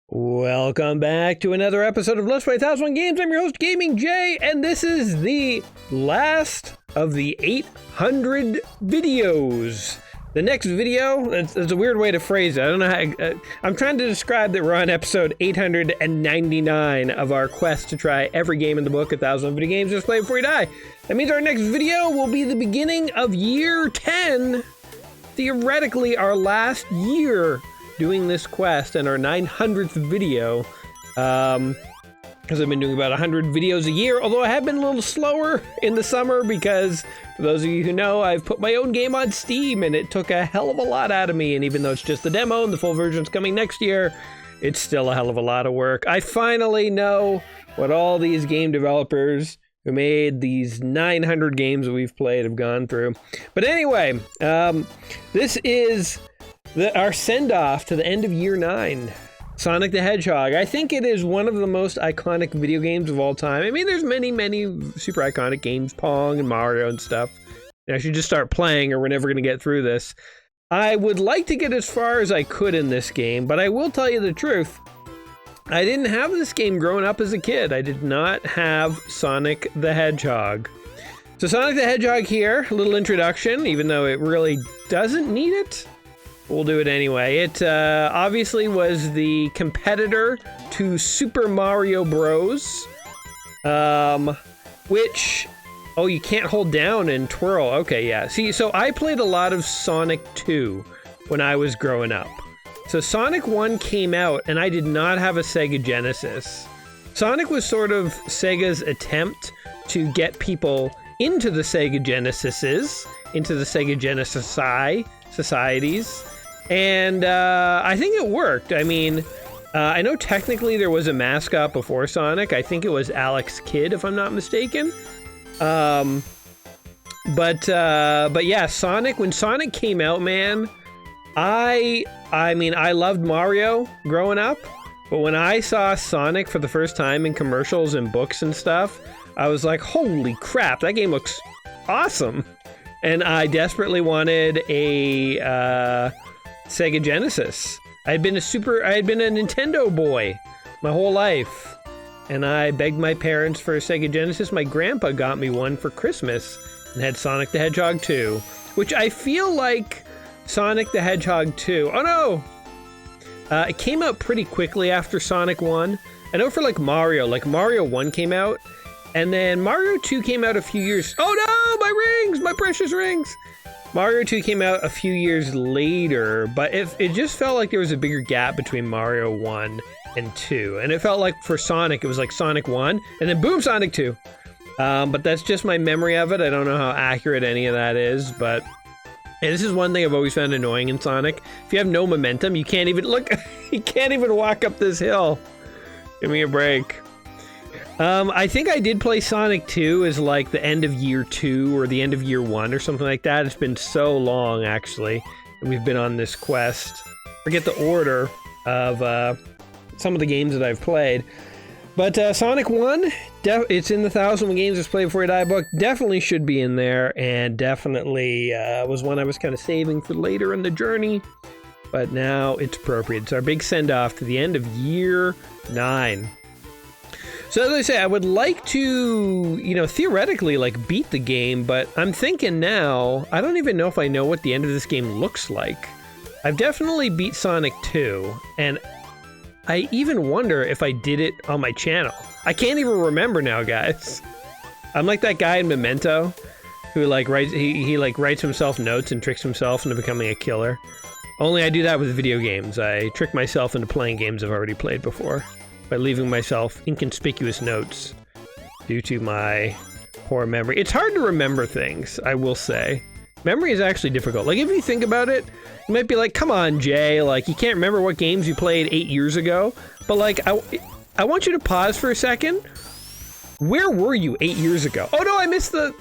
Welcome back to another episode of Let's Play 1001 Games. I'm your host, Gaming Jay, and this is the last of the 800 videos. The next video, that's a weird way to phrase it. I don't know how, I'm trying to describe that we're on episode 899 of our quest to try every game in the book, 1,000 video games, just play before you die. That means our next video will be the beginning of year 10, theoretically our last year doing this quest and our 900th video, because I've been doing about 100 videos a year, although I have been a little slower in the summer because, for those of you who know, I've put my own game on Steam and it took a hell of a lot out of me, and even though it's just the demo and the full version's coming next year, it's still a hell of a lot of work. I finally know what all these game developers who made these 900 games that we've played have gone through. But anyway, this is our send-off to the end of year 9, Sonic the Hedgehog. I think it is one of the most iconic video games of all time. I mean, there's many super iconic games, Pong and Mario and stuff. I should just start playing or we're never going to get through this. I would like to get as far as I could in this game, but I will tell you the truth. I didn't have this game growing up as a kid. I did not have Sonic the Hedgehog. So Sonic the Hedgehog here, a little introduction, even though it really doesn't need it. We'll do it anyway. It obviously was the competitor to Super Mario Bros. Which, oh, you can't hold down and twirl. Okay, yeah. See, so I played a lot of Sonic 2 when I was growing up. So Sonic 1 came out and I did not have a Sega Genesis. Sonic was sort of Sega's attempt to get people into the Sega Genesises, into the Sega Genesis societies. And I think it worked. I mean, I know technically there was a mascot before Sonic. I think it was Alex Kidd, if I'm not mistaken. But yeah, Sonic, when Sonic came out, man, I mean, I loved Mario growing up, but when I saw Sonic for the first time in commercials and books and stuff, I was like, holy crap, that game looks awesome. And I desperately wanted a Sega Genesis. I had been a Nintendo boy my whole life. And I begged my parents for a Sega Genesis. My grandpa got me one for Christmas and had Sonic the Hedgehog 2, which I feel like Sonic the Hedgehog 2. Oh no! It came out pretty quickly after Sonic 1. I know for like Mario 1 came out, and then Mario 2 came out a few years... Oh no! My rings! My precious rings! Mario 2 came out a few years later, but it just felt like there was a bigger gap between Mario 1 and 2. And it felt like for Sonic, it was like Sonic 1, and then boom, Sonic 2. But that's just my memory of it. I don't know how accurate any of that is, but... And this is one thing I've always found annoying in Sonic. If you have no momentum, you can't even... Look, you can't even walk up this hill. Give me a break. I think I did play Sonic 2 as like the end of year 2 or the end of year 1 or something like that. It's been so long, actually, and we've been on this quest. Forget the order of some of the games that I've played. But Sonic 1, it's in the 1,000 Games Let's Play Before You Die book. Definitely should be in there, and definitely was one I was kind of saving for later in the journey. But now it's appropriate. It's our big send-off to the end of year 9. So as I say, I would like to, you know, theoretically, like, beat the game, but I'm thinking now, I don't even know if I know what the end of this game looks like. I've definitely beat Sonic 2, and I even wonder if I did it on my channel. I can't even remember now, guys. I'm like that guy in Memento, who, like, writes himself notes and tricks himself into becoming a killer. Only I do that with video games. I trick myself into playing games I've already played before by leaving myself inconspicuous notes due to my poor memory. It's hard to remember things, I will say. Memory is actually difficult. Like, if you think about it, you might be like, come on, Jay, like, you can't remember what games you played 8 years ago. But, like, I want you to pause for a second. Where were you 8 years ago? Oh, no, I missed the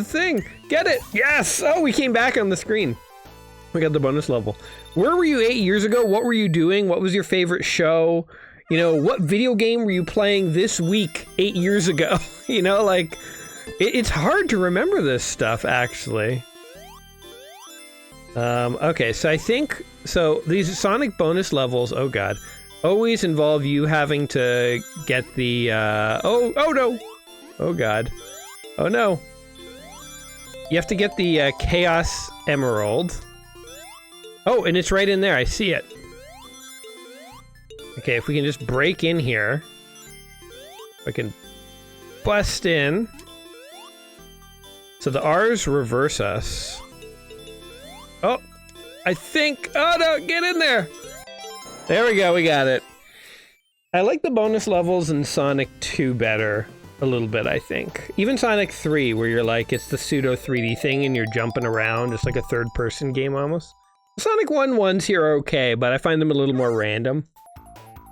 thing. Get it? Yes! Oh, we came back on the screen. We got the bonus level. Where were you 8 years ago? What were you doing? What was your favorite show? you know, what video game were you playing this week 8 years ago? You know, like, it's hard to remember this stuff, actually. Okay, so I think, so these Sonic bonus levels, oh god, always involve you having to get the, oh no! Oh god. Oh no. You have to get the Chaos Emerald. Oh, and it's right in there, I see it. Okay, if we can just break in here. I can bust in. So the R's reverse us. Oh, I think, oh no, get in there. There we go, we got it. I like the bonus levels in Sonic 2 better, a little bit, I think. Even Sonic 3, where you're like, it's the pseudo 3D thing and you're jumping around, it's like a third-person game almost. Sonic 1 ones here are okay, but I find them a little more random.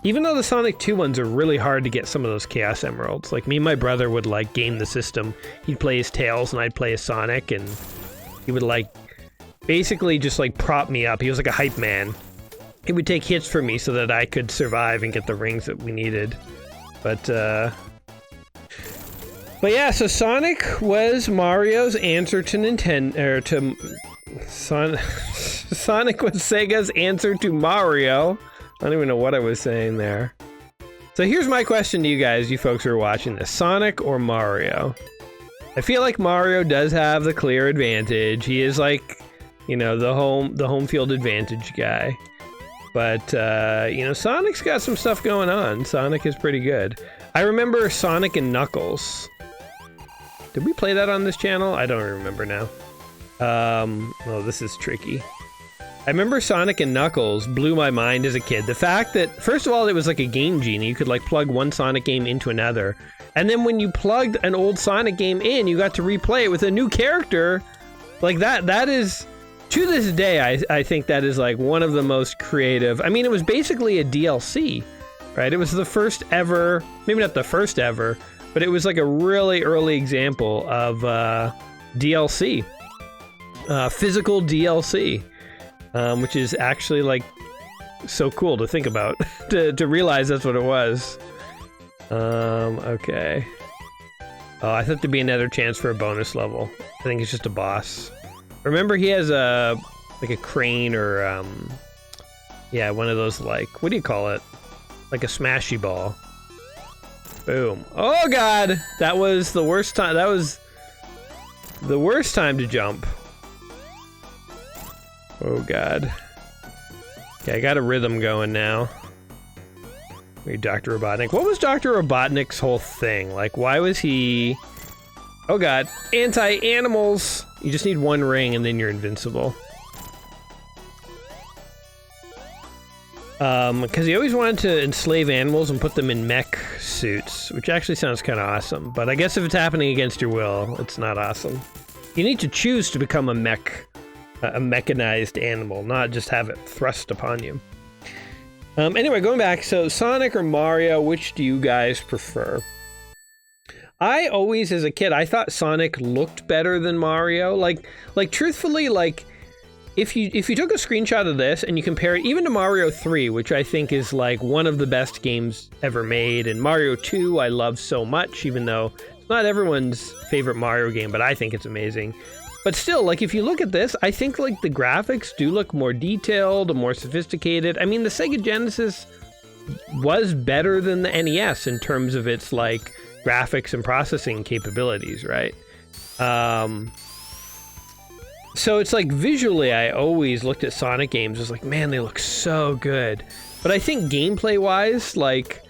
Even though the Sonic 2 ones are really hard to get some of those Chaos Emeralds. Like, me and my brother would, like, game the system. He'd play as Tails and I'd play as Sonic, and he would, like, basically just, like, prop me up. He was like a hype man. He would take hits for me so that I could survive and get the rings that we needed. But yeah, so Sonic was Mario's answer to Nintendo, or to... Sonic was Sega's answer to Mario. I don't even know what I was saying there. So here's my question to you guys, you folks who are watching this. Sonic or Mario? I feel like Mario does have the clear advantage. He is like, you know, the home field advantage guy. But, you know, Sonic's got some stuff going on. Sonic is pretty good. I remember Sonic and Knuckles. Did we play that on this channel? I don't remember now. Oh, this is tricky. I remember Sonic and Knuckles blew my mind as a kid. The fact that, first of all, it was like a Game Genie. You could like plug one Sonic game into another. And then when you plugged an old Sonic game in, you got to replay it with a new character. Like that is, to this day, I think that is like one of the most creative. I mean, it was basically a DLC, right? It was the first ever, maybe not the first ever, but it was like a really early example of DLC. Physical DLC. Which is actually, like, so cool to think about, to realize that's what it was. Okay. Oh, I thought there'd be another chance for a bonus level. I think it's just a boss. Remember, he has a, like a crane or, yeah, one of those, like, what do you call it? Like a smashy ball. Boom. Oh, God! That was the worst time, that was the worst time to jump. Oh god. Okay, I got a rhythm going now. Wait, Dr. Robotnik. What was Dr. Robotnik's whole thing? Like, why was he... Oh god. Anti-animals! You just need one ring and then you're invincible. Because he always wanted to enslave animals and put them in mech suits, which actually sounds kind of awesome. But I guess if it's happening against your will, it's not awesome. You need to choose to become a mechanized animal, not just have it thrust upon you. Anyway, going back, so Sonic or Mario, which do you guys prefer? I always, as a kid, I thought Sonic looked better than Mario. Like truthfully, like, if you took a screenshot of this and you compare it even to Mario 3, which I think is like one of the best games ever made, and Mario 2 I love so much, even though it's not everyone's favorite Mario game, but I think it's amazing. But still, like, if you look at this, I think, like, the graphics do look more detailed, more sophisticated. I mean, the Sega Genesis was better than the NES in terms of its, like, graphics and processing capabilities, right? So it's like, visually, I always looked at Sonic games as like, man, they look so good. But I think gameplay-wise, like,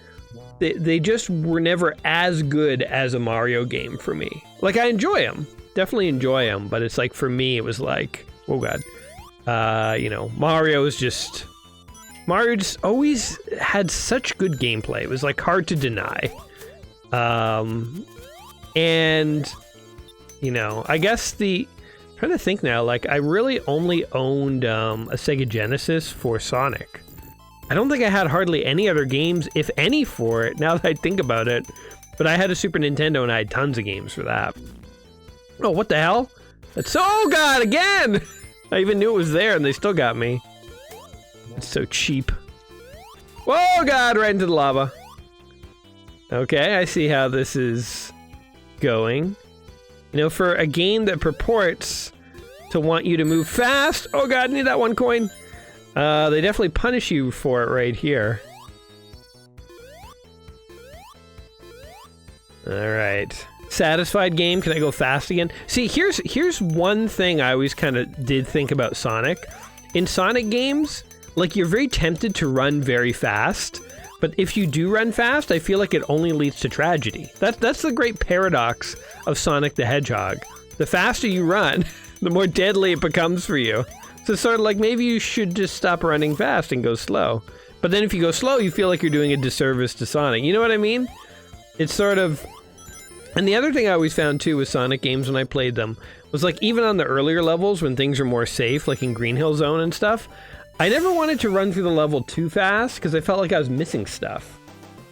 they just were never as good as a Mario game for me. Like, I enjoy them. Definitely enjoy them, but it's like, for me, it was like, oh god. You know, Mario just always had such good gameplay. It was like hard to deny. And, you know, I guess I'm trying to think now, like, I really only owned a Sega Genesis for Sonic. I don't think I had hardly any other games, if any, for it, now that I think about it. But I had a Super Nintendo and I had tons of games for that. Oh, what the hell? That's so... Oh, God, again! I even knew it was there and they still got me. It's so cheap. Whoa, God, right into the lava. Okay, I see how this is going. You know, for a game that purports to want you to move fast. Oh, God, need that 1 coin. They definitely punish you for it right here. All right. Satisfied game. Can I go fast again? See, here's one thing I always kind of did think about Sonic. In Sonic games, like, you're very tempted to run very fast, but if you do run fast, I feel like it only leads to tragedy. That's the great paradox of Sonic the Hedgehog. The faster you run, the more deadly it becomes for you. So it's sort of like, maybe you should just stop running fast and go slow. But then if you go slow, you feel like you're doing a disservice to Sonic. You know what I mean? It's sort of... And the other thing I always found, too, with Sonic games when I played them, was like, even on the earlier levels when things are more safe, like in Green Hill Zone and stuff, I never wanted to run through the level too fast, because I felt like I was missing stuff.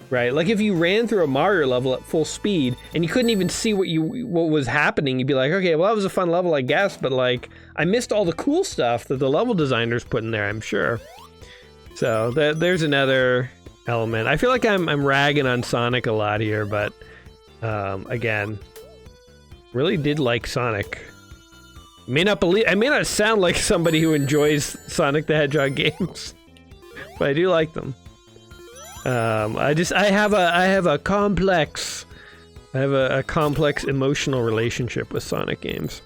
Right? Like, if you ran through a Mario level at full speed, and you couldn't even see what was happening, you'd be like, okay, well, that was a fun level, I guess, but, like, I missed all the cool stuff that the level designers put in there, I'm sure. So, there's another element. I feel like I'm ragging on Sonic a lot here, but... again, really did like Sonic. I may not sound like somebody who enjoys Sonic the Hedgehog games, but I do like them. I have a complex emotional relationship with Sonic games.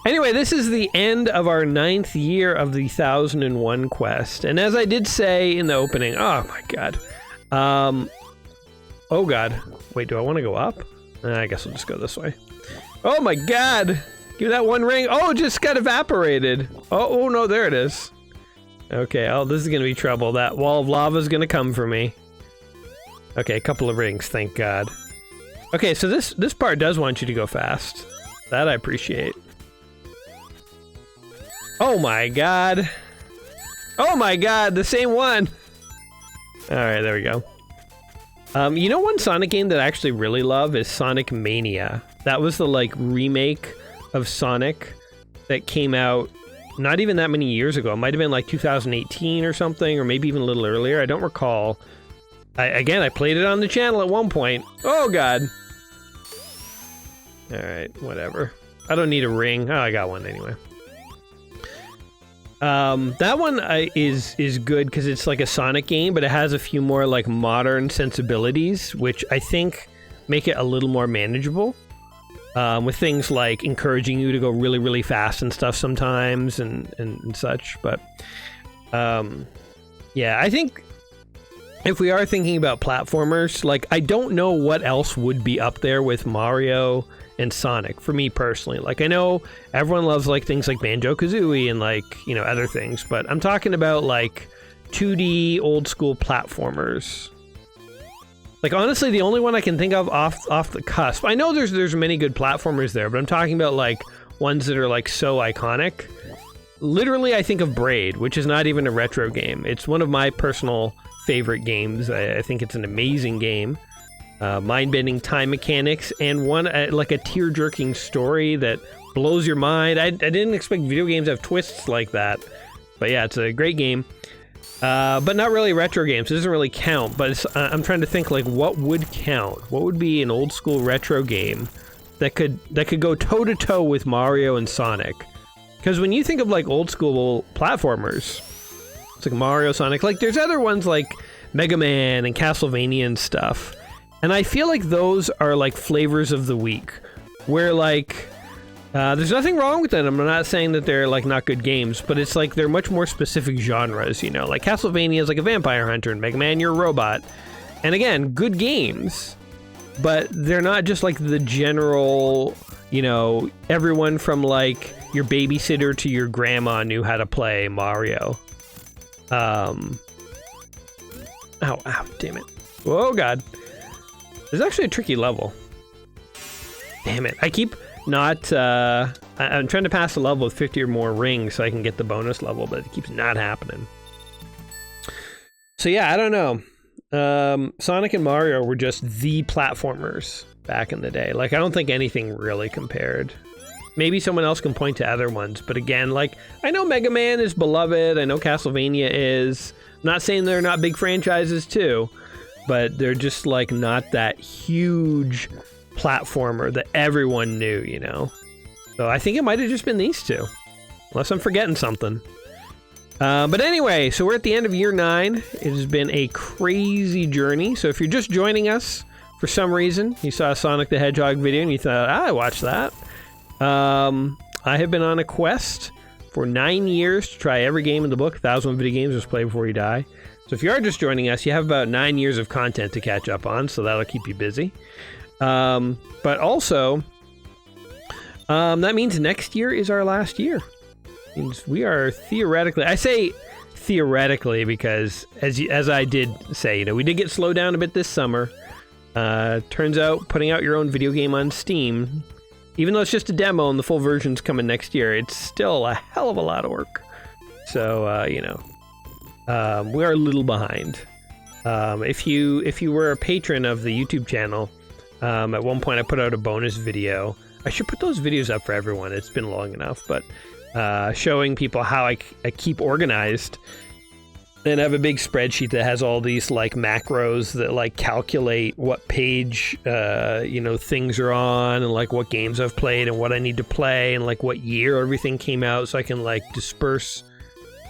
Anyway, this is the end of our 9th year of the 1001 quest, and as I did say in the opening, oh my god, oh god. Wait, do I want to go up? I guess I'll just go this way. Oh my god! Give me that 1 ring. Oh, it just got evaporated. Oh no, there it is. Okay, oh, this is gonna be trouble. That wall of lava is gonna come for me. Okay, a couple of rings, thank god. Okay, so this part does want you to go fast. That I appreciate. Oh my god. Oh my god, the same one! Alright, there we go. You know one Sonic game that I actually really love is Sonic Mania. That was the, like, remake of Sonic that came out not even that many years ago. It might have been, like, 2018 or something, or maybe even a little earlier. I don't recall. I played it on the channel at one point. Oh, God. Alright, whatever. I don't need a ring. Oh, I got one anyway. That one is good because it's like a Sonic game, but it has a few more like modern sensibilities, which I think make it a little more manageable. With things like encouraging you to go really, really fast and stuff sometimes and such. But yeah, I think if we are thinking about platformers, like I don't know what else would be up there with Mario and Sonic for me personally. Like I know everyone loves like things like Banjo-Kazooie and like, you know, other things, but I'm talking about like 2D old school platformers. Like honestly, the only one I can think of off the cusp. I know there's many good platformers there, but I'm talking about like ones that are like so iconic. Literally, I think of Braid, which is not even a retro game. It's one of my personal favorite games. I think it's an amazing game. Mind-bending time mechanics, and one like a tear-jerking story that blows your mind. I didn't expect video games to have twists like that, but yeah, it's a great game. But not really a retro game, so it doesn't really count. But it's, I'm trying to think like what would count. What would be an old-school retro game that could go toe-to-toe with Mario and Sonic? Because when you think of like old-school platformers, it's like Mario, Sonic. Like there's other ones like Mega Man and Castlevania and stuff. And I feel like those are like flavors of the week, where like, there's nothing wrong with them. I'm not saying that they're like not good games, but it's like they're much more specific genres, you know? Like Castlevania is like a vampire hunter, and Mega Man, you're a robot. And again, good games, but they're not just like the general, you know, everyone from like your babysitter to your grandma knew how to play Mario. Ow, damn it. Oh, God. It's actually a tricky level. Damn it. I keep not, I'm trying to pass a level with 50 or more rings so I can get the bonus level, but it keeps not happening. So yeah, I don't know. Sonic and Mario were just the platformers back in the day. Like, I don't think anything really compared. Maybe someone else can point to other ones, but again, like, I know Mega Man is beloved, I know Castlevania is. I'm not saying they're not big franchises too, but they're just like not that huge platformer that everyone knew, you know? So I think it might have just been these two, unless I'm forgetting something. But anyway, so we're at the end of year 9. It has been a crazy journey. So if you're just joining us for some reason, you saw a Sonic the Hedgehog video and you thought, I watched that. I have been on a quest for 9 years to try every game in the book. 1,001 Video Games Just Play Before You Die. So if you are just joining us, you have about 9 years of content to catch up on, so that'll keep you busy. But also, that means next year is our last year. It means we are theoretically, I say theoretically because as I did say, you know, we did get slowed down a bit this summer. Turns out putting out your own video game on Steam, even though it's just a demo and the full version's coming next year, it's still a hell of a lot of work. So, you know, we are a little behind. If you were a patron of the YouTube channel, at one point I put out a bonus video. I should put those videos up for everyone. It's been long enough, but showing people how I keep organized. And I have a big spreadsheet that has all these like macros that like calculate what page you know, things are on, and like what games I've played and what I need to play and like what year everything came out, so I can like disperse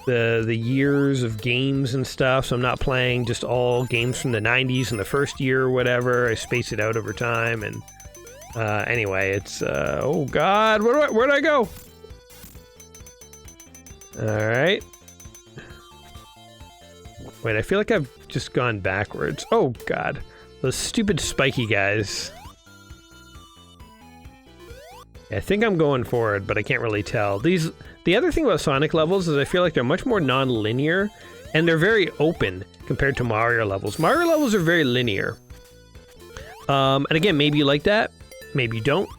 the years of games and stuff. So I'm not playing just all games from the 90s and the first year or whatever. I space it out over time. And anyway, it's oh god, where'd I go? All right. Wait, I feel like I've just gone backwards. Oh, God. Those stupid spiky guys. Yeah, I think I'm going forward, but I can't really tell. The other thing about Sonic levels is I feel like they're much more non-linear, and they're very open compared to Mario levels. Mario levels are very linear. And again, maybe you like that, maybe you don't,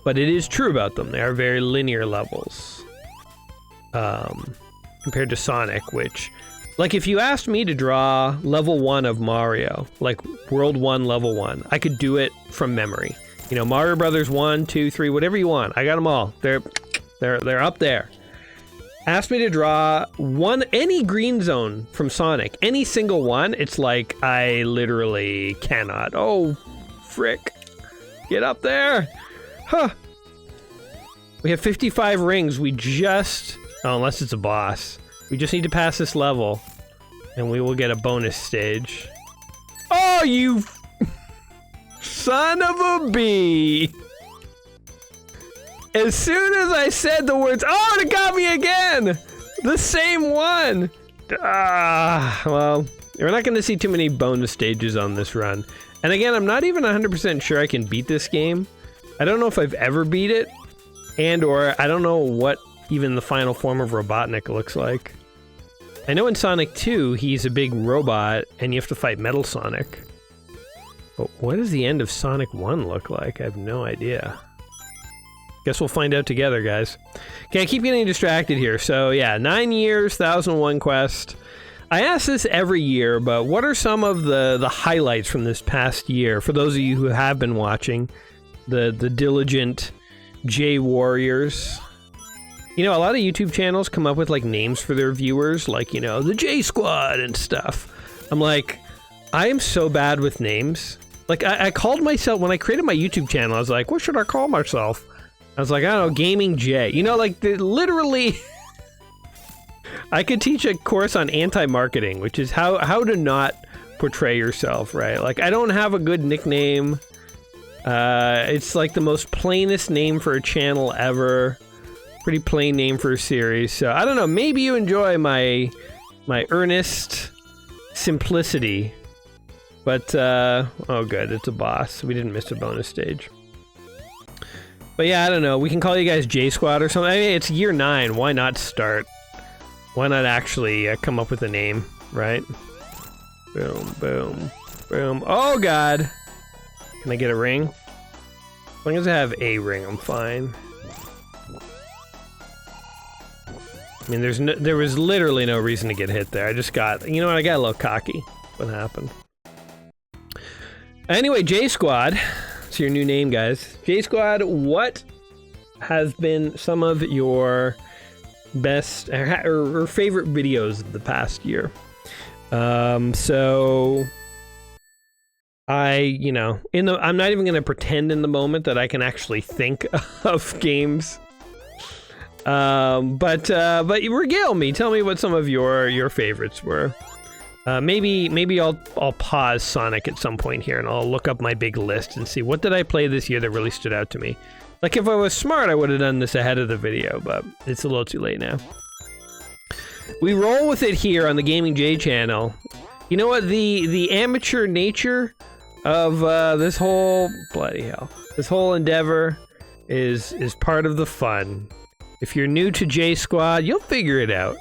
but it is true about them. They are very linear levels. Compared to Sonic, which... Like, if you asked me to draw level 1 of Mario, like World 1, level 1, I could do it from memory. You know, Mario Brothers 1, 2, 3, whatever you want. I got them all. They're up there. Ask me to draw any green zone from Sonic, any single one, it's like I literally cannot. Oh, frick. Get up there. Huh. We have 55 rings. We just... Oh, unless it's a boss. We just need to pass this level, and we will get a bonus stage. Oh, you son of a bee! As soon as I said the words, oh, it got me again! The same one! Well, we're not going to see too many bonus stages on this run. And again, I'm not even 100% sure I can beat this game. I don't know if I've ever beat it, or I don't know what even the final form of Robotnik looks like. I know in Sonic 2, he's a big robot, and you have to fight Metal Sonic. But what does the end of Sonic 1 look like? I have no idea. Guess we'll find out together, guys. Okay, I keep getting distracted here. So, yeah, 9 years, 1001 quest. I ask this every year, but what are some of the highlights from this past year? For those of you who have been watching, the diligent J Warriors... You know, a lot of YouTube channels come up with, like, names for their viewers, like, you know, the J Squad and stuff. I'm like, I am so bad with names. Like, I called myself, when I created my YouTube channel, I was like, what should I call myself? I was like, I don't know, Gaming J. You know, like, literally, I could teach a course on anti-marketing, which is how to not portray yourself, right? Like, I don't have a good nickname. It's, like, the most plainest name for a channel ever. Pretty plain name for a series, so I don't know, maybe you enjoy my earnest simplicity, but oh good, it's a boss. We didn't miss a bonus stage. But yeah, I don't know, we can call you guys J Squad or something. I mean, it's year 9, why not start? Why not actually come up with a name, right? Boom, boom, boom. Oh god! Can I get a ring? As long as I have a ring, I'm fine. I mean, there was literally no reason to get hit there. I just got, you know what, I got a little cocky. What happened? Anyway, J Squad. It's your new name, guys. J Squad, what has been some of your best or favorite videos of the past year? So I'm not even going to pretend in the moment that I can actually think of games. But regale me. Tell me what some of your favorites were. Maybe I'll pause Sonic at some point here and I'll look up my big list and see what did I play this year that really stood out to me. Like if I was smart, I would have done this ahead of the video, but it's a little too late now. We roll with it here on the Gaming J channel. You know what? The amateur nature of this whole this whole endeavor is part of the fun. If you're new to J Squad, you'll figure it out.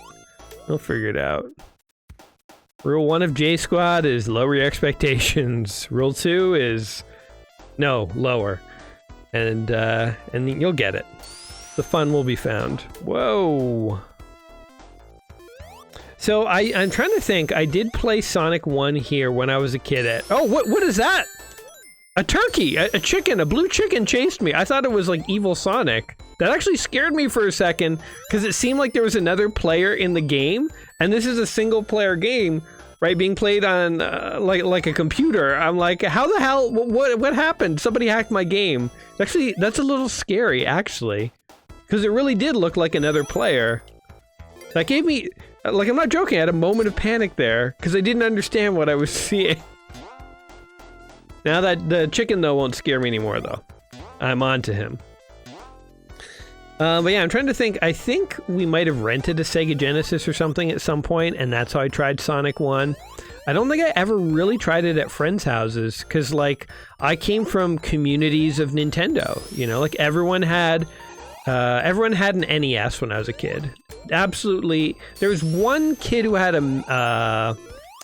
Rule 1 of J Squad is lower your expectations. Rule 2 is no, lower. And you'll get it. The fun will be found. Whoa. So I'm trying to think. I did play Sonic 1 here when I was a kid oh, what is that? A turkey, a chicken, a blue chicken chased me. I thought it was like evil Sonic. That actually scared me for a second because it seemed like there was another player in the game, and this is a single player game, right? Being played on like a computer. I'm like, how the hell? What happened? Somebody hacked my game. Actually, that's a little scary, actually, because it really did look like another player. That gave me, like, I'm not joking. I had a moment of panic there because I didn't understand what I was seeing. Now that the chicken though won't scare me anymore though. I'm on to him. But yeah, I'm trying to think. I think we might have rented a Sega Genesis or something at some point, and that's how I tried Sonic 1. I don't think I ever really tried it at friends' houses, because, like, I came from communities of Nintendo, you know? Like, everyone had an NES when I was a kid. Absolutely. There was one kid who had a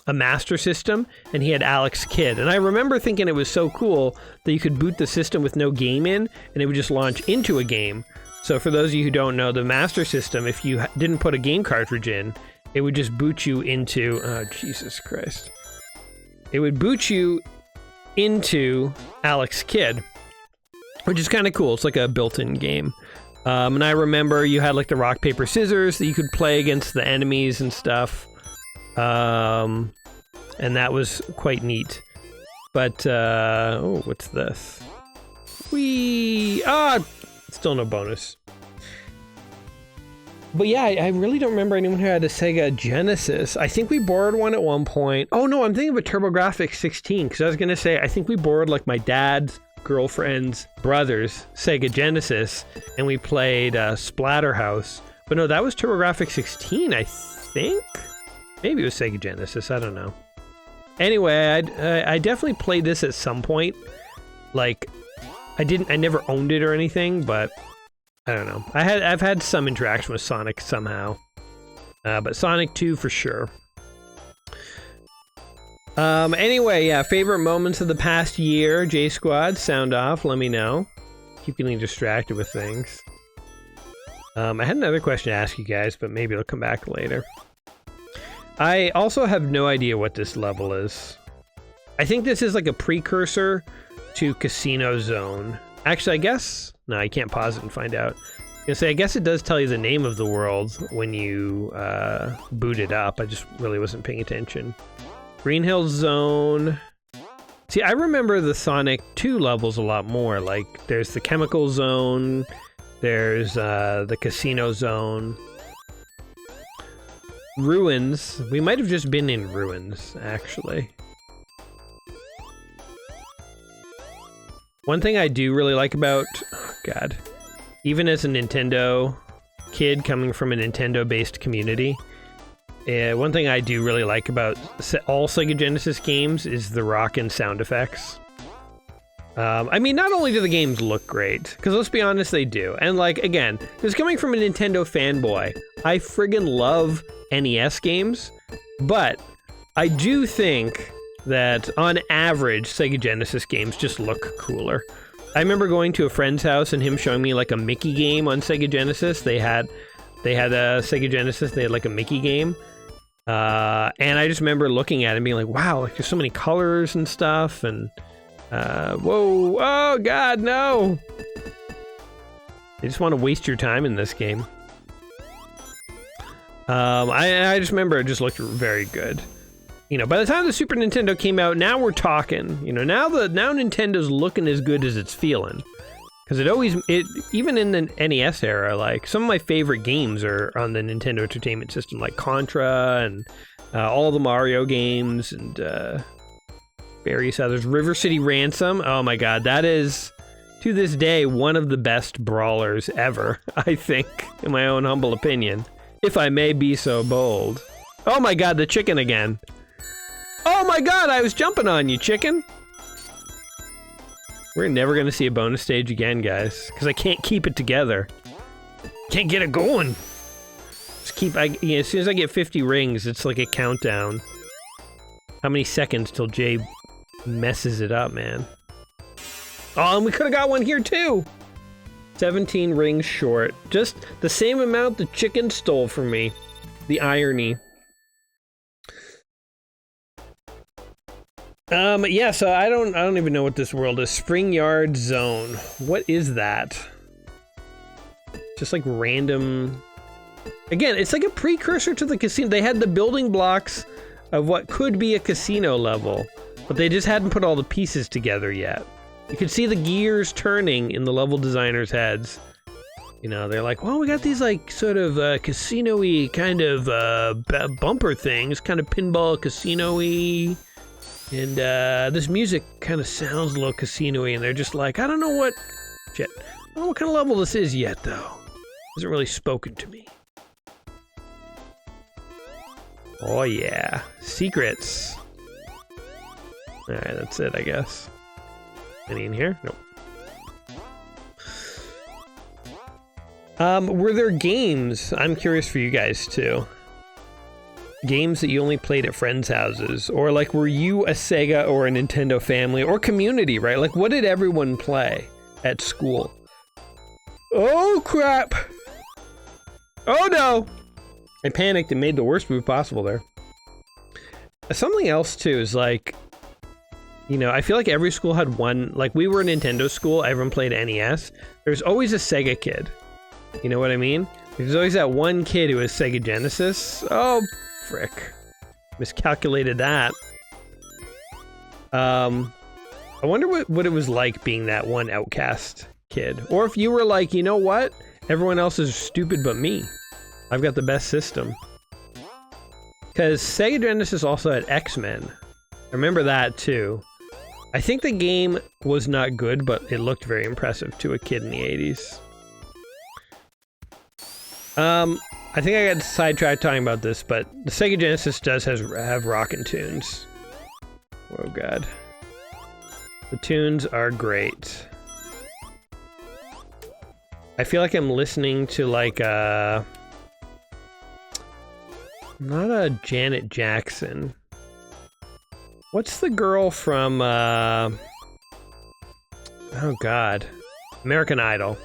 Master System, and he had Alex Kidd. And I remember thinking it was so cool that you could boot the system with no game in, and it would just launch into a game. So for those of you who don't know, the Master System, if you didn't put a game cartridge in, it would just boot you into... Oh, Jesus Christ. It would boot you into Alex Kidd, which is kind of cool. It's like a built-in game. And I remember you had like the rock, paper, scissors that you could play against the enemies and stuff. And that was quite neat. But, oh, what's this? Still no bonus. But yeah, I really don't remember anyone who had a Sega Genesis. I think we borrowed one at one point. Oh no, I'm thinking of a TurboGrafx 16, because I was gonna say, I think we borrowed like my dad's girlfriend's brother's Sega Genesis, and we played Splatterhouse. But no, that was TurboGrafx 16, I think? Maybe it was Sega Genesis, I don't know. Anyway, I definitely played this at some point. Like, I never owned it or anything, but I don't know. I've had some interaction with Sonic somehow. But Sonic 2 for sure. Anyway, yeah, favorite moments of the past year, J Squad, sound off, let me know. Keep getting distracted with things. I had another question to ask you guys, but maybe it'll come back later. I also have no idea what this level is. I think this is like a precursor to Casino Zone. Actually, I guess... No, I can't pause it and find out. I was gonna say, I guess it does tell you the name of the world when you boot it up. I just really wasn't paying attention. Green Hill Zone. See, I remember the Sonic 2 levels a lot more. Like, there's the Chemical Zone. There's the Casino Zone. Ruins. We might have just been in Ruins, actually. One thing I do really like about... Oh, God. Even as a Nintendo kid coming from a Nintendo-based community, one thing I do really like about all Sega Genesis games is the rockin' sound effects. I mean, not only do the games look great, because let's be honest, they do. And, like, again, this coming from a Nintendo fanboy, I friggin' love NES games, but I do think that on average, Sega Genesis games just look cooler. I remember going to a friend's house and him showing me like a Mickey game on Sega Genesis. They had a Sega Genesis, they had like a Mickey game. And I just remember looking at it and being like, wow, like there's so many colors and stuff, and whoa, oh God, no. They just want to waste your time in this game. I just remember it just looked very good. You know, by the time the Super Nintendo came out, now we're talking. You know, now Nintendo's looking as good as it's feeling. Because even in the NES era, like, some of my favorite games are on the Nintendo Entertainment System, like Contra and all the Mario games and various others. River City Ransom, oh my god, that is, to this day, one of the best brawlers ever, I think, in my own humble opinion. If I may be so bold. Oh my god, the chicken again. Oh my god, I was jumping on you, chicken! We're never gonna see a bonus stage again, guys, because I can't keep it together. Can't get it going. Just keep, as soon as I get 50 rings, it's like a countdown. How many seconds till Jay messes it up, man? Oh, and we could have got one here too! 17 rings short. Just the same amount the chicken stole from me. The irony. Yeah, so I don't even know what this world is. Spring Yard Zone. What is that? Just like random... Again, it's like a precursor to the casino. They had the building blocks of what could be a casino level, but they just hadn't put all the pieces together yet. You could see the gears turning in the level designers' heads. You know, they're like, well, we got these like sort of casino-y kind of bumper things, kind of pinball casino-y. And this music kind of sounds a little casino-y, and they're just like, I don't know what... Shit. I don't know what kind of level this is yet, though. Hasn't really spoken to me. Oh, yeah. Secrets. Alright, that's it, I guess. Any in here? Nope. Were there games? I'm curious for you guys, too. Games that you only played at friends' houses, or like, were you a Sega or a Nintendo family or community, right? Like, what did everyone play at school? Oh crap! Oh no! I panicked and made the worst move possible there. Something else too is like, you know, I feel like every school had one, like we were a Nintendo school, everyone played NES. There's always a Sega kid. You know what I mean? There's always that one kid who has Sega Genesis. Oh, frick. Miscalculated that. I wonder what it was like being that one outcast kid. Or if you were like, you know what? Everyone else is stupid but me. I've got the best system. Because Sega Genesis also had X-Men. I remember that too. I think the game was not good, but it looked very impressive to a kid in the 80s. I think I got sidetracked talking about this, but the Sega Genesis does have rockin' tunes. Oh god. The tunes are great. I feel like I'm listening to like not a Janet Jackson. What's the girl from oh god. American Idol.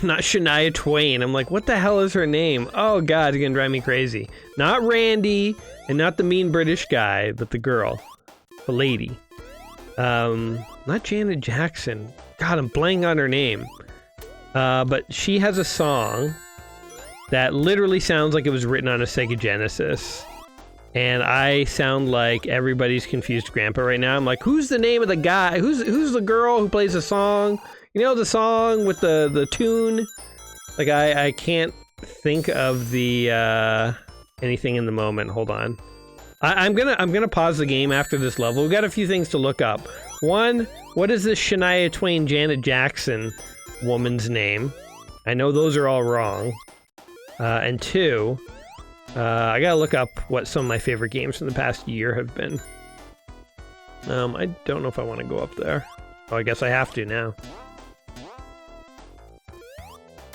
Not Shania Twain. I'm like, what the hell is her name? Oh god, it's gonna drive me crazy. Not Randy, and not the mean British guy, but the girl. The lady. Not Janet Jackson. God, I'm blanking on her name. But she has a song that literally sounds like it was written on a Sega Genesis. And I sound like everybody's confused grandpa right now. I'm like, who's the name of the guy? Who's the girl who plays the song? You know, the song with the tune? Like, I can't think of the, anything in the moment. Hold on. I'm gonna pause the game after this level. We've got a few things to look up. One, what is this Shania Twain, Janet Jackson woman's name? I know those are all wrong. And two, I gotta look up what some of my favorite games from the past year have been. I don't know if I want to go up there. Oh, I guess I have to now.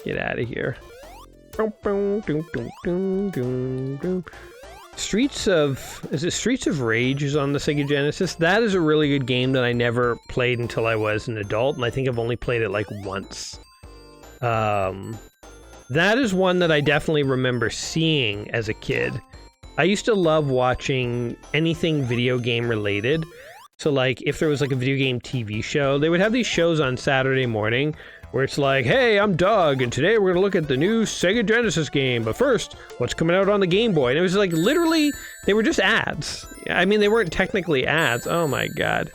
Get out of here. Streets of Rage is on the Sega Genesis. That is a really good game that I never played until I was an adult, and I think I've only played it like once. That is one that I definitely remember seeing as a kid. I used to love watching anything video game related. So like if there was like a video game TV show, they would have these shows on Saturday morning where it's like, hey, I'm Doug, and today we're gonna look at the new Sega Genesis game, but first, what's coming out on the Game Boy? And it was like literally, they were just ads. I mean, they weren't technically ads, oh my god.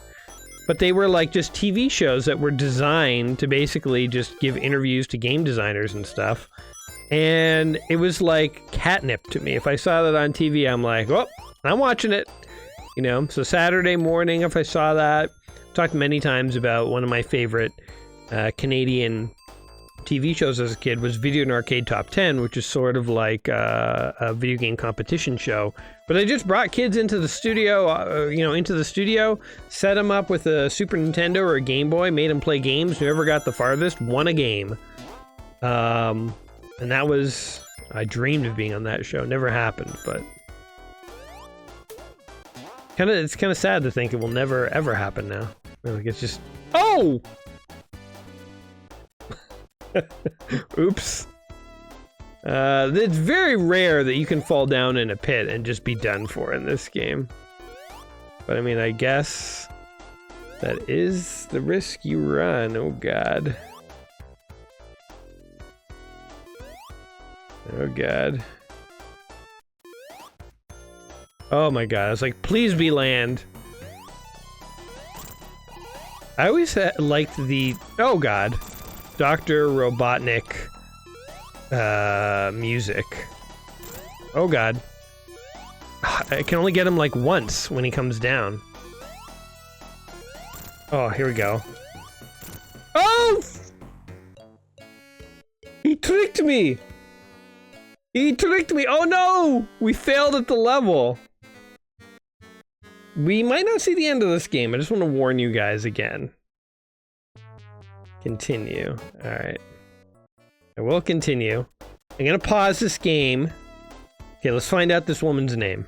But they were like just TV shows that were designed to basically just give interviews to game designers and stuff. And it was like catnip to me. If I saw that on TV, I'm like, oh, I'm watching it. You know, so Saturday morning, if I saw that, talked many times about one of my favorite Canadian TV shows as a kid was Video and Arcade Top 10, which is sort of like a video game competition show. But I just brought kids into the studio, set them up with a Super Nintendo or a Game Boy, made them play games. Whoever got the farthest won a game. And that was, I dreamed of being on that show. Never happened, but it's kind of sad to think it will never ever happen now. Like it's just, oh! Oops. It's very rare that you can fall down in a pit and just be done for in this game. But I mean, I guess that is the risk you run. Oh god. Oh god. Oh my god, I was like, please be land. I always liked the, oh god, Dr. Robotnik music. Oh god. I can only get him like once when he comes down. Oh, here we go. Oh! He tricked me! He tricked me! Oh no! We failed at the level. We might not see the end of this game. I just want to warn you guys again. Continue. Alright. I will continue. I'm gonna pause this game. Okay, let's find out this woman's name.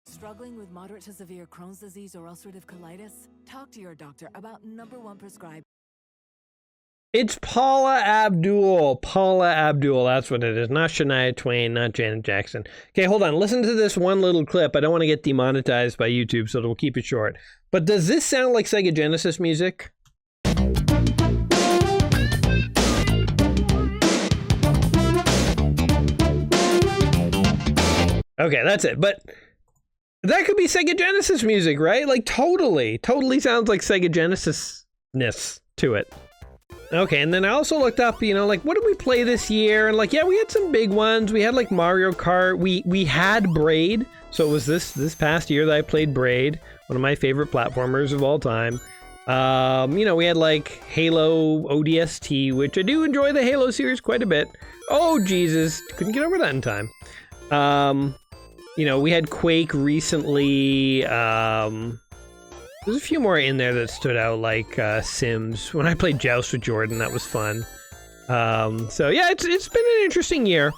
Struggling with moderate to severe Crohn's disease or ulcerative colitis? Talk to your doctor about #1 prescribed. It's Paula Abdul. Paula Abdul, that's what it is. Not Shania Twain, not Janet Jackson. Okay, hold on. Listen to this one little clip. I don't want to get demonetized by YouTube, so we'll keep it short. But does this sound like Sega Genesis music? Okay, that's it. But that could be Sega Genesis music, right? Like totally sounds like Sega Genesis-ness to it. Okay, and then I also looked up, you know, like what did we play this year? And like, yeah, we had some big ones. We had like Mario Kart. We had Braid. So it was this past year that I played Braid, one of my favorite platformers of all time. You know, we had like Halo ODST, which I do enjoy the Halo series quite a bit. Oh, Jesus, couldn't get over that in time. You know, we had Quake recently. There's a few more in there that stood out, like Sims. When I played Joust with Jordan, that was fun. So yeah, it's been an interesting year.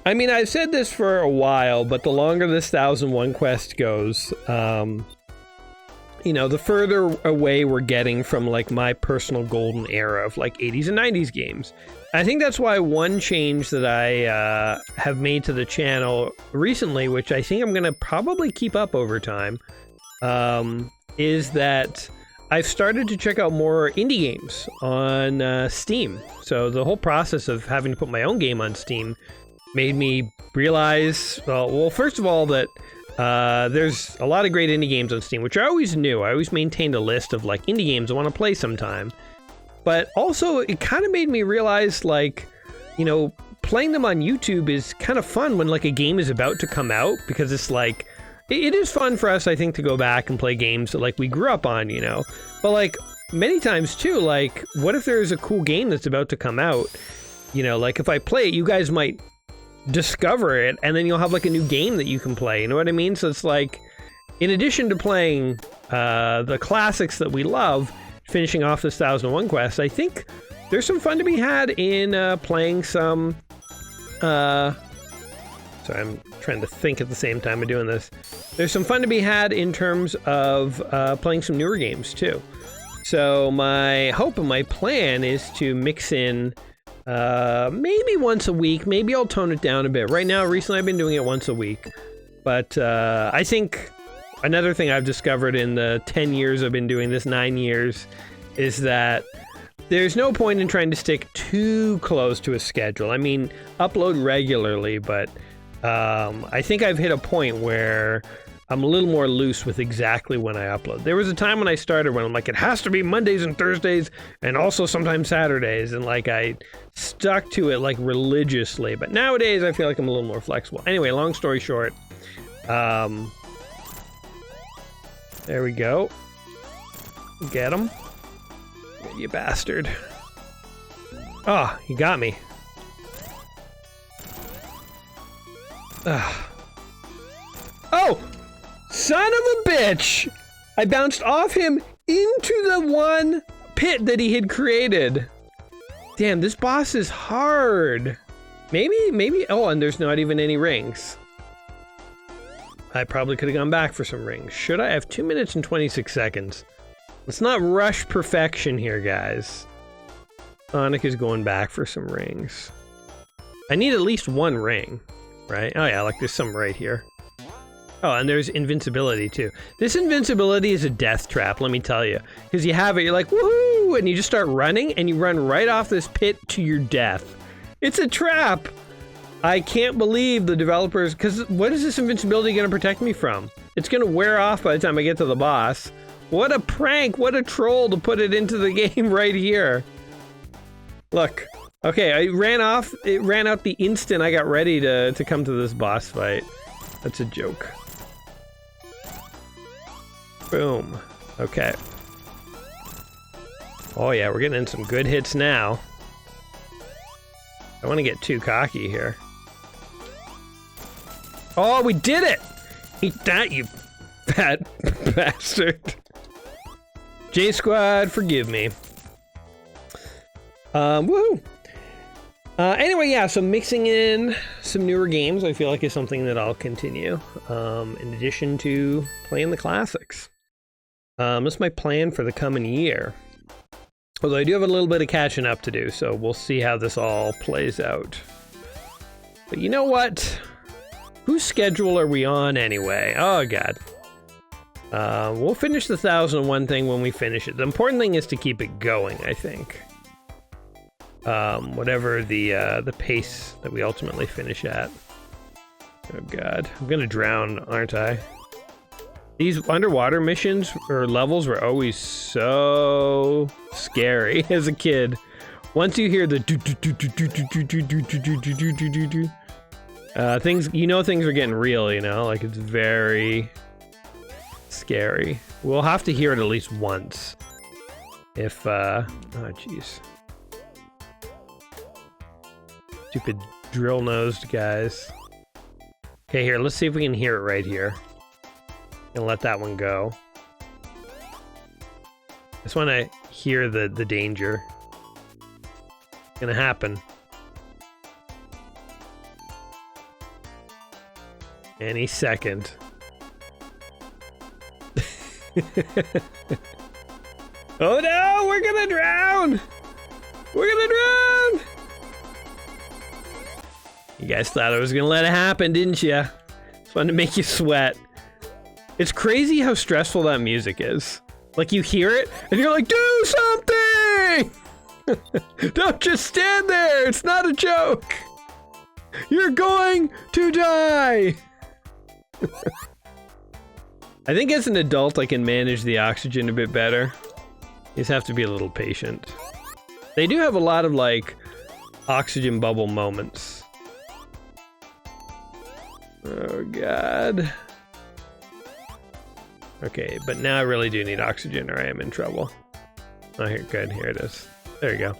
I mean, I've said this for a while, but the longer this 1001 quest goes, you know, the further away we're getting from like my personal golden era of like 80s and 90s games. I think that's why one change that I have made to the channel recently, which I think I'm going to probably keep up over time, is that I've started to check out more indie games on Steam. So the whole process of having to put my own game on Steam made me realize, well, first of all, that there's a lot of great indie games on Steam, which I always knew. I always maintained a list of like indie games I want to play sometime. But also, it kind of made me realize, like, you know, playing them on YouTube is kind of fun when, like, a game is about to come out, because it's like, it is fun for us, I think, to go back and play games that, like, we grew up on, you know? But, like, many times too, like, what if there's a cool game that's about to come out? You know, like if I play it, you guys might discover it, and then you'll have like a new game that you can play. You know what I mean? So it's like, in addition to playing the classics that we love, finishing off this 1001 quest, I think there's some fun to be had in playing some... sorry, I'm trying to think at the same time of doing this. There's some fun to be had in terms of playing some newer games too. So my hope and my plan is to mix in maybe once a week. Maybe I'll tone it down a bit. Right now, recently I've been doing it once a week. But I think another thing I've discovered in the 10 years I've been doing this, 9 years, is that there's no point in trying to stick too close to a schedule. I mean, upload regularly, but I think I've hit a point where I'm a little more loose with exactly when I upload. There was a time when I started when I'm like, it has to be Mondays and Thursdays and also sometimes Saturdays. And like I stuck to it like religiously. But nowadays I feel like I'm a little more flexible. Anyway, long story short, there we go. Get him. You bastard. Oh, he got me. Ugh. Oh! Son of a bitch! I bounced off him into the one pit that he had created. Damn, this boss is hard. Maybe, oh, and there's not even any rings. I probably could have gone back for some rings. Should I? I have 2 minutes and 26 seconds. Let's not rush perfection here, guys. Sonic is going back for some rings. I need at least one ring, right? Oh yeah, like there's some right here. Oh, and there's invincibility too. This invincibility is a death trap, let me tell you. Because you have it, you're like, woohoo! And you just start running, and you run right off this pit to your death. It's a trap! I can't believe the developers, because what is this invincibility going to protect me from? It's going to wear off by the time I get to the boss. What a prank, what a troll to put it into the game right here. Look, okay, I ran off, it ran out the instant I got ready to come to this boss fight. That's a joke. Boom. Okay. Oh yeah, we're getting in some good hits now. I don't want to get too cocky here. Oh, we did it! Eat that, you fat bastard. J-Squad, forgive me. Woohoo! Anyway, yeah, so mixing in some newer games, I feel like is something that I'll continue, in addition to playing the classics. That's my plan for the coming year. Although I do have a little bit of catching up to do, so we'll see how this all plays out. But you know what? Whose schedule are we on anyway? Oh, God. We'll finish the 1001 thing when we finish it. The important thing is to keep it going, I think. Whatever the pace that we ultimately finish at. Oh God, I'm gonna drown, aren't I? These underwater missions or levels were always so scary as a kid. Once you hear the things, you know things are getting real, you know? Like it's very scary. We'll have to hear it at least once. If, oh jeez. Stupid drill-nosed guys. Okay, here, let's see if we can hear it right here. And let that one go. I just want to hear the danger. It's gonna happen. Any second. Oh no, we're gonna drown! We're gonna drown! You guys thought I was gonna let it happen, didn't you? Just wanted to make you sweat. It's crazy how stressful that music is. Like you hear it, and you're like, do something! Don't just stand there, it's not a joke! You're going to die! I think as an adult I can manage the oxygen a bit better. You just have to be a little patient. They do have a lot of like oxygen bubble moments. Oh God. Okay, but now I really do need oxygen or I am in trouble. Oh, here, good. Here it is. There you go.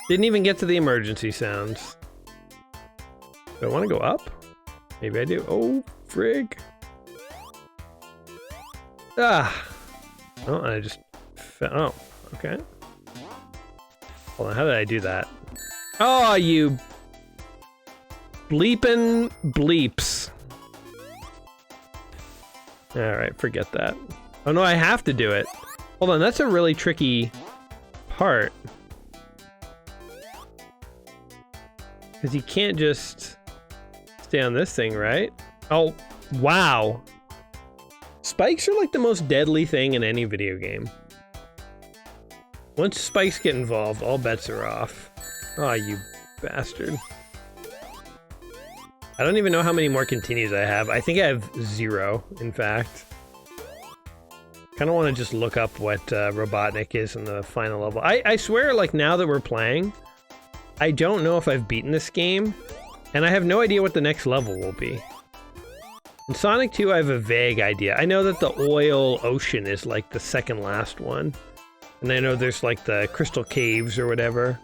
Didn't even get to the emergency sounds. Do I want to go up? Maybe I do. Oh, frig. Ah. Oh, I just fell. Oh, okay. Hold on, how did I do that? Oh, you bleepin' bleeps. Alright, forget that. Oh no, I have to do it. Hold on, that's a really tricky part. Because you can't just stay on this thing, right? Oh, wow. Spikes are like the most deadly thing in any video game. Once spikes get involved, all bets are off. Oh, you bastard. I don't even know how many more continues I have. I think I have 0, in fact. Kind of want to just look up what Robotnik is in the final level. I swear, like, now that we're playing, I don't know if I've beaten this game, and I have no idea what the next level will be. In Sonic 2, I have a vague idea. I know that the oil ocean is, like, the second last one. And I know there's, like, the crystal caves or whatever.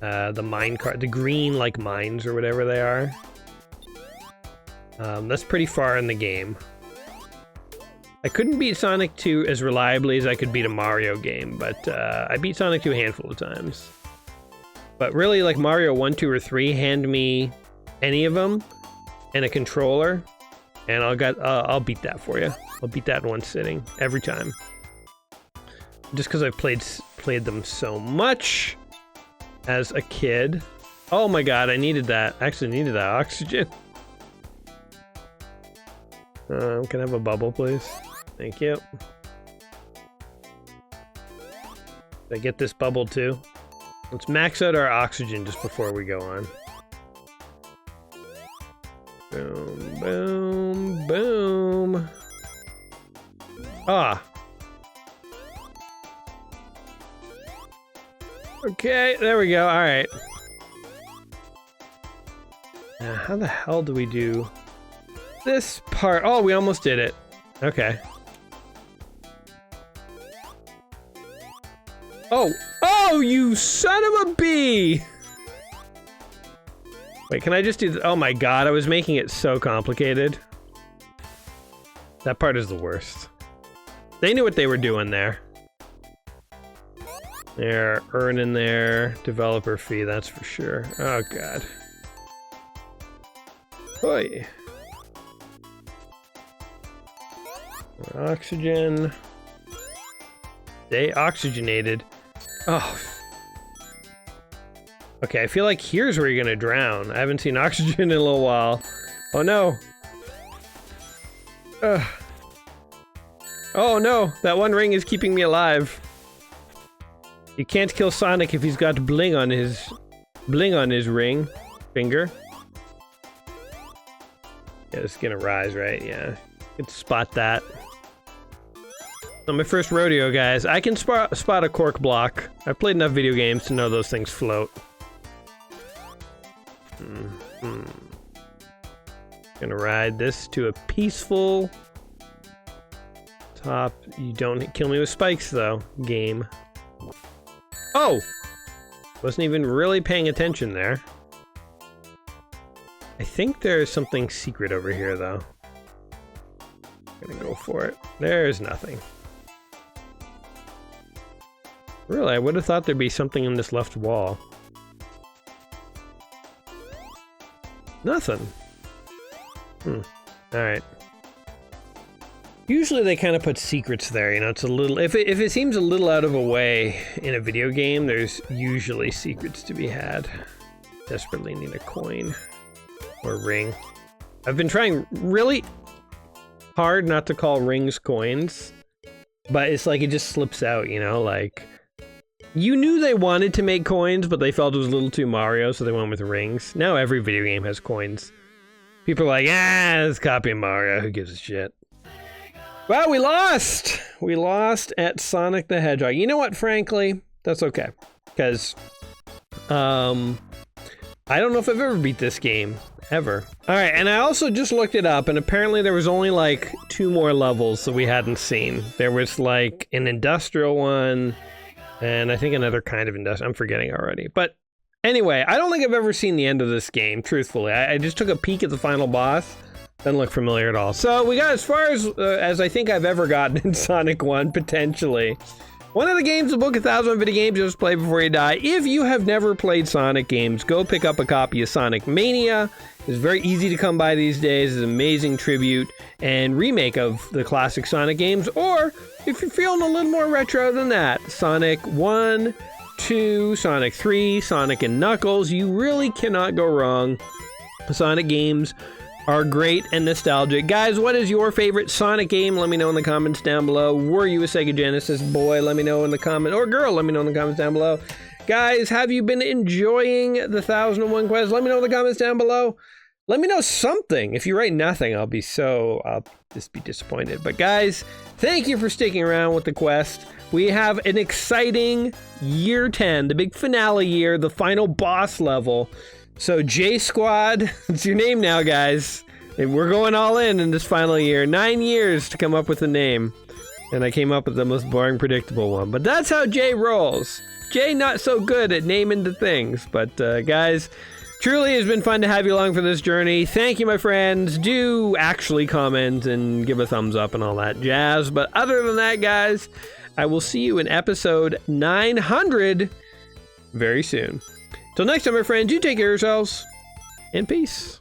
The minecart, the green, like, mines or whatever they are. That's pretty far in the game. I couldn't beat Sonic 2 as reliably as I could beat a Mario game, but I beat Sonic 2 a handful of times. But really, like Mario 1, 2, or 3, hand me any of them and a controller, and I'll beat that for you. I'll beat that in one sitting, every time. Just because I've played them so much as a kid. Oh my god, I needed that. I actually needed that oxygen. Can I have a bubble, please? Thank you. Did I get this bubble too? Let's max out our oxygen just before we go on. Boom, boom, boom. Ah. Okay, there we go. All right. Now, how the hell do we do this part? Oh, we almost did it. Okay. Oh, oh, you son of a bee! Wait, can I just do oh my god, I was making it so complicated. That part is the worst. They knew what they were doing there. They're earning their developer fee, that's for sure. Oh god. Oi. Oxygen. They oxygenated. Oh. Okay, I feel like here's where you're gonna drown. I haven't seen oxygen in a little while. Oh no. Ugh. Oh no, that one ring is keeping me alive. You can't kill Sonic if he's got bling on his ring finger. Yeah, it's gonna rise, right? Yeah, you can spot that. On my first rodeo, guys, I can spot a cork block. I've played enough video games to know those things float. Gonna ride this to a peaceful top. You don't kill me with spikes, though, game. Oh! Wasn't even really paying attention there. I think there's something secret over here, though. Gonna go for it. There's nothing. Really, I would have thought there'd be something in this left wall. Nothing. Alright. Usually they kind of put secrets there, you know, it's a little... If it seems a little out of a way in a video game, there's usually secrets to be had. Desperately need a coin. Or ring. I've been trying really hard not to call rings coins, but it's like it just slips out, you know, like... You knew they wanted to make coins, but they felt it was a little too Mario, so they went with rings. Now every video game has coins. People are like, ah, it's copying Mario, who gives a shit? Well, we lost! We lost at Sonic the Hedgehog. You know what, frankly? That's okay. Because, I don't know if I've ever beat this game. Ever. Alright, and I also just looked it up, and apparently there was only like 2 more levels that we hadn't seen. There was like an industrial one, And I think another kind of industrial. I'm forgetting already. But anyway, I don't think I've ever seen the end of this game, truthfully. I just took a peek at the final boss. Doesn't look familiar at all. So we got as far as I think I've ever gotten in Sonic 1, potentially. One of the games, the book 1050 games you must play before you die. If you have never played Sonic games, go pick up a copy of Sonic Mania. It's very easy to come by these days. It's an amazing tribute and remake of the classic Sonic games. Or, if you're feeling a little more retro than that, Sonic 1, 2, Sonic 3, Sonic and Knuckles. You really cannot go wrong. Sonic games are great and nostalgic. Guys, what is your favorite Sonic game? Let me know in the comments down below. Were you a Sega Genesis boy? Let me know in the comments. Or girl, let me know in the comments down below. Guys, have you been enjoying the 1001 Quest? Let me know in the comments down below. Let me know something. If you write nothing, I'll just be disappointed. But guys, thank you for sticking around with the quest. We have an exciting year 10, the big finale year, the final boss level. So J Squad, it's your name now, guys. And we're going all in this final year. 9 years to come up with a name. And I came up with the most boring, predictable one. But that's how Jay rolls. Jay not so good at naming the things. But guys, truly has been fun to have you along for this journey. Thank you, my friends. Do actually comment and give a thumbs up and all that jazz. But other than that, guys, I will see you in episode 900 very soon. Till next time, my friends, you take care of yourselves, and peace.